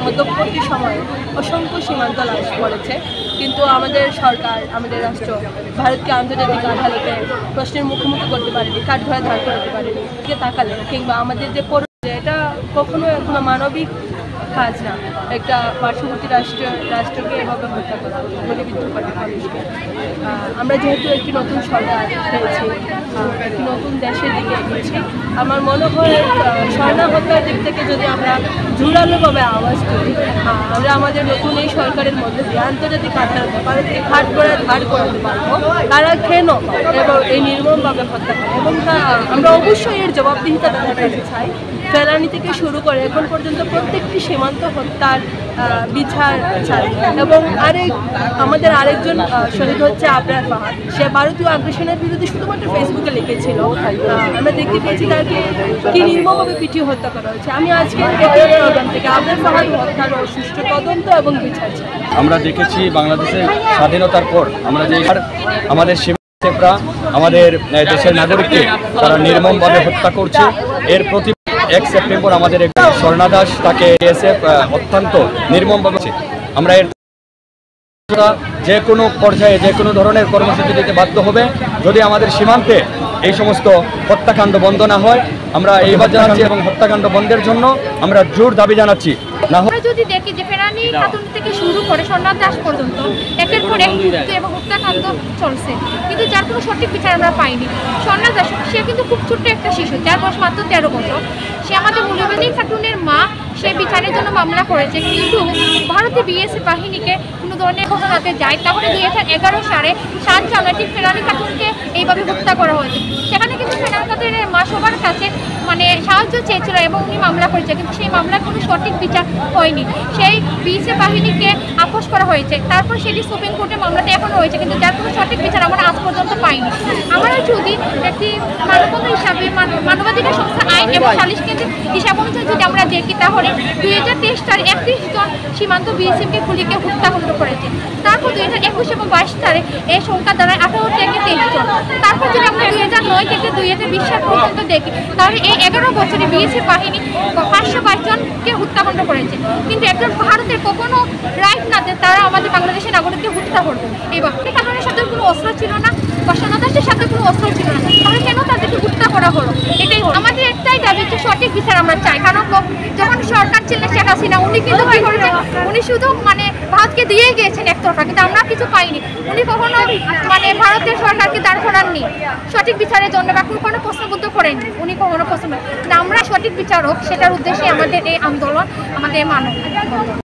মধ্যবর্তী সময়ে অসংখ্য সীমান্ত লাশ পড়েছে, কিন্তু আমাদের সরকার, আমাদের রাষ্ট্র ভারতকে আন্তর্জাতিক আদালতে প্রশ্নের মুখোমুখি করতে পারেনি, কাঠগড়ায় দাঁড় করাতে পারেনি। দিকে তাকালে কিংবা আমাদের যে এটা কখনো এখনো মানবিক কাজ না, একটা পার্শ্ববর্তী রাষ্ট্রকে এভাবে হত্যা করা, গুলিবিদ্ধ করা মানুষকে। আমরা যেহেতু একটি নতুন সরকার পেয়েছি, একটি নতুন দেশের দিকে এগিয়েছি, আমার মনে হয় স্বর্ণা হত্যার দিক থেকে যদি আমরা জোরালোভাবে আওয়াজ করি, আমরা আমাদের নতুন এই সরকারের মধ্যে দিয়ে আন্তর্জাতিক আদালতে ভারতকে কাঠগড়ায় ধার করাতে পারবো তারা কেন এবং এই নির্মমভাবে হত্যা করে। এবং আমরা অবশ্যই এর জবাবদিহিতা তাদের কাছে চাই। ফেলানি থেকে শুরু করে এখন পর্যন্ত প্রত্যেকটি সীমান্ত হত্যার বিচার চাই। এবং আমাদের আরেকজন শহীদ হচ্ছে আবরার ফাহাদ। সে ভারতীয় আগ্রাসনের বিরুদ্ধে শুধুমাত্র ফেসবুকে লিখেছিল, আমরা দেখতে পেয়েছি তাকে কি নির্মমভাবে পিটিয়ে হত্যা করা হয়েছে। আমি আজকে একই প্রোগ্রাম থেকে আবরার ফাহাদ হত্যার সুষ্ঠু তদন্ত এবং বিচার চাই। আমরা দেখেছি বাংলাদেশের স্বাধীনতার পর আমরা যে আমাদের সীমান্তরা আমাদের দেশের নাগরিককে তারা নির্মমভাবে হত্যা করছে, এর প্রতি 1 সেপ্টেম্বর আমাদের স্বর্ণা দাস তাকে বিএসএফ অত্যন্ত নির্মমভাবে। আমরা এর যে কোনো পর্যায়ে যে কোনো ধরনের কর্মসূচি দিতে বাধ্য হবে যদি আমাদের সীমান্তে এই সমস্ত হত্যাকাণ্ড বন্ধ না হয়। আমরা এইবার জানাচ্ছি এবং হত্যাকাণ্ড বন্ধের জন্য আমরা জোর দাবি জানাচ্ছি। না হয় যদি দেখি যে ফেরানি খাতুন থেকে শুরু করে স্বর্ণা দাস পর্যন্ত একের পর এক মৃত্যু এবং হত্যাকাণ্ড চলছে, কিন্তু যার কোনো সঠিক বিচার আমরা পাইনি। স্বর্ণা দাস সে কিন্তু খুব ছোট্ট একটা শিশু, যার বয়স মাত্র 13 বছর। সে আমাদের মূল্যবাদী খাতুনের মা, সে বিচারের জন্য মামলা করেছে, কিন্তু ভারতীয় বিএসএফ বাহিনীকে কোনো ধরনের ঘটনাতে যায়, তাহলে 2011 সালে 7 জানুয়ারি ফেরানি খাতুনকে এইভাবে হত্যা করা হয়েছে। সেখানে কিন্তু ফেরানি খাতুনের মা সবার কাছে সাহায্য চেয়েছিল এবং উনি মামলা করেছে, কিন্তু সেই মামলার কোনো সঠিক বিচার হয়নি। সেই বিএসএফ বাহিনীকে আপোষ করা হয়েছে, তারপর সেটি সুপ্রিম কোর্টে মামলাটা এখনো হয়েছে, কিন্তু যার কোনো সঠিক বিচার আমরা আজ পর্যন্ত পাইনি। আমরা যদি একটি মানবতা হিসাবে মানবাধিকার সংস্থা আইন এবং সালিশ কেন্দ্রের হিসাব অনুযায়ী যদি আমরা দেখি, তাহলে 2023 সালে 31 জন সীমান্ত বিএসএফকে গুলিকে হত্যাকাণ্ড করেছে। তারপর 2021 এবং 22 সালে এই সংখ্যা দাঁড়ায় 18 থেকে 23 জন। তারপর যদি আমরা 2009 থেকে 2020 সাল পর্যন্ত দেখি, তাহলে এই 11 বছরে বিএসএফ বাহিনী 522 জনকে হত্যাকাণ্ড করেছে। কিন্তু একজন ভারতের কখনো রাইট না যে তারা আমাদের বাংলাদেশের নাগরিককে হত্যা করবে। এবার কারণের সাথে কোনো অস্ত্র ছিল না বা স্বর্ণা দাসের সাথে কোনো অস্ত্র ছিল না, তাহলে কেন তাদেরকে হত্যা করা হলো? এটাই আমাদের একটাই দাবি যে সঠিক বিচার আমরা চাই। কারণ যখন সরকার ছিলেন শেখ হাসিনা, উনি কিন্তু কি করেছেন, উনি শুধু ভারতকে দিয়েই গিয়েছেন একতরফা, কিন্তু আমরা কিছু পাইনি। উনি কখনো ভারতের সরকারকে দাঁড় করাননি সঠিক বিচারের জন্য বা কখনো প্রশ্নবুদ্ধ করেননি। উনি কখনো প্রশ্ন, আমরা সঠিক বিচার হোক সেটার উদ্দেশ্যে আমাদের এই আন্দোলন, আমাদের মানব।